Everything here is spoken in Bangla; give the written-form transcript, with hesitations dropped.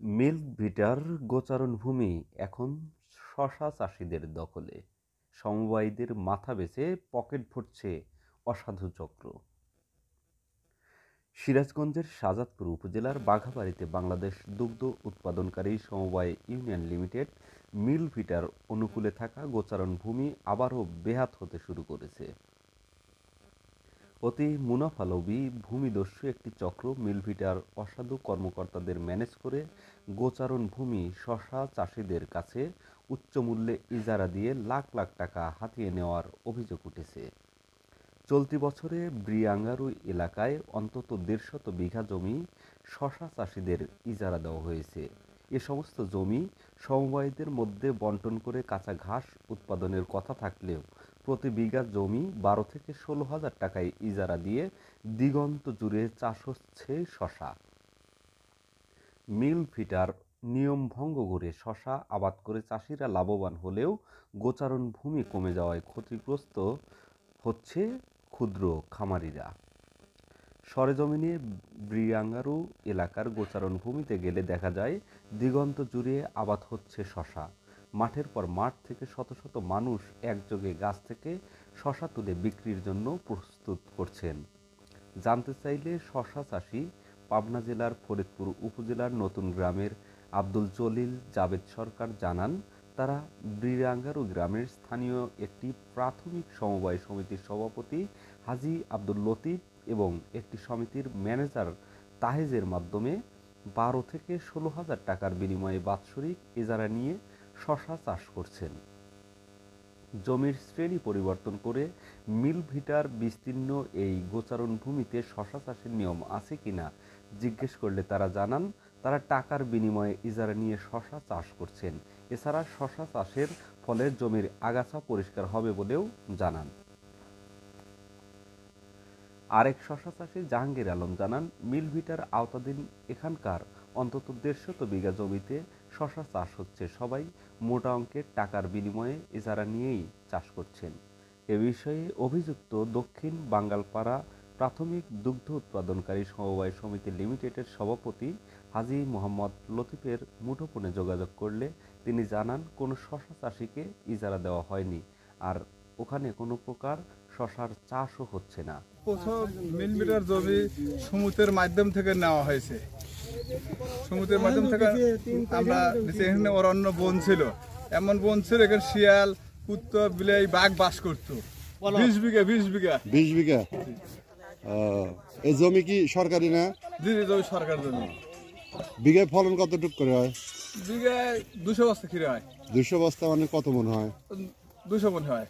মিল্ক ভিটার গোচারণভূমি এখন শশা চাষিদের দখলে। সমবায়ীদের মাথা বেছে পকেট ভরছে অসাধু চক্র। সিরাজগঞ্জের শাহজাদপুর উপজেলার বাঘাবাড়ীতে বাংলাদেশ দুগ্ধ উৎপাদনকারী সমবায় ইউনিয়ন লিমিটেড মিল্ক ভিটার অনুকূলে থাকা গোচারণভূমি আবারও বেহাত হতে শুরু করেছে। অতি মুনাফালোভী ভূমিদস্যু একটি চক্র মিল্ক ভিটার অসাধু কর্মকর্তাদের ম্যানেজ করে গোচারণ ভূমি শশা চাষিদের কাছে উচ্চ মূল্যে ইজারা দিয়ে লাখ লাখ টাকা হাতিয়ে নেওয়ার অভিযোগ উঠেছে। চলতি বছরে ব্রিয়াঙ্গারু এলাকায় অন্তত ১৫০ বিঘা জমি শশা চাষিদের ইজারা দেওয়া হয়েছে। এ সমস্ত জমি সমবায়ীদের মধ্যে বন্টন করে কাঁচা ঘাস উৎপাদনের কথা থাকলেও প্রতি বিঘা জমি ১২ থেকে ১৬ হাজার টাকায় ইজারা দিয়ে দিগন্ত জুড়ে চাষ হচ্ছে শশা। মিল্ক ভিটার নিয়ম ভঙ্গ করে শশা আবাদ করে চাষিরা লাভবান হলেও গোচারণ ভূমি কমে যাওয়ায় ক্ষতিগ্রস্ত হচ্ছে ক্ষুদ্র খামারিরা। সরেজমিনে ব্রিয়াঙ্গারু এলাকার গোচারণ ভূমিতে গেলে দেখা যায় দিগন্ত জুড়ে আবাদ হচ্ছে শশা। মাঠের পর মাঠ থেকে শত শত মানুষ একযোগে গাছ থেকে শশা তুলে বিক্রির জন্য প্রস্তুত করছেন। জানতে চাইলে শশা চাষি পাবনা জেলার ফরিদপুর উপজেলার নতুন গ্রামের আব্দুল জলিল জাবেদ সরকার জানান, তারা ব্রিয়াঙ্গারু গ্রামের স্থানীয় একটি প্রাথমিক সমবায় সমিতির সভাপতি হাজী আব্দুল লতিফ এবং একটি সমিতির ম্যানেজার তাহেজের মাধ্যমে ১২ থেকে ১৬ হাজার টাকার বিনিময়ে বাৎসরিক ইজারা নিয়ে শশা চাষ করছেন। জমির শ্রেণী পরিবর্তন করে মিল্ক ভিটার বিস্তীর্ণ এই গোচারণ ভূমিতে শশা চাষের নিয়ম আছে কিনা জিজ্ঞেস করলে তারা জানান, তারা টাকার বিনিময়ে ইজারা নিয়ে শশা চাষ করছেন। এছাড়া শশা চাষের ফলে জমির আগাছা পরিষ্কার হবে বলেও জানান। আরেক শশা চাষি জাহাঙ্গীর আলম জানান, মিল্ক ভিটার আওতাধীন এখানকার অন্তত ১৫০ বিঘা জমিতে শশা চাষ হচ্ছে। সবাই মোটা অঙ্কের টাকার বিনিময়ে ইজারা নিয়েই চাষ করছেন। এ বিষয়ে অভিযুক্ত দক্ষিণ বাঙ্গালপাড়া প্রাথমিক দুগ্ধ উৎপাদনকারী সমবায় সমিতি লিমিটেডের সভাপতি হাজী মোহাম্মদ লতিফের মুঠোফোনে যোগাযোগ করলে তিনি জানান, কোনো শশা চাষিকে ইজারা দেওয়া হয়নি, আর ওখানে কোনো প্রকার শশার চাষও হচ্ছে না। প্রথম মিল মিটার জমি সমুদ্রের মাধ্যম থেকে নেওয়া হয়েছে। সমুদ্রের মাধ্যম থেকে আমরা এখানে অরণ্য বন ছিল, এমন বন ছিল এখানে শিয়াল, কুত্তা, বিলাই, বাঘ বাস করতো। ২০ বিঘা ২০ বিঘা ২০ বিঘা। এই জমি কি সরকারি না? জি, জমি সরকার জমি। বিঘায় ফলন কতটুকু করে হয়? বিঘায় ২০০ বস্তা খিরে হয়। ২০০ বস্তা মানে কত মন হয়? ২০০ মন হয়।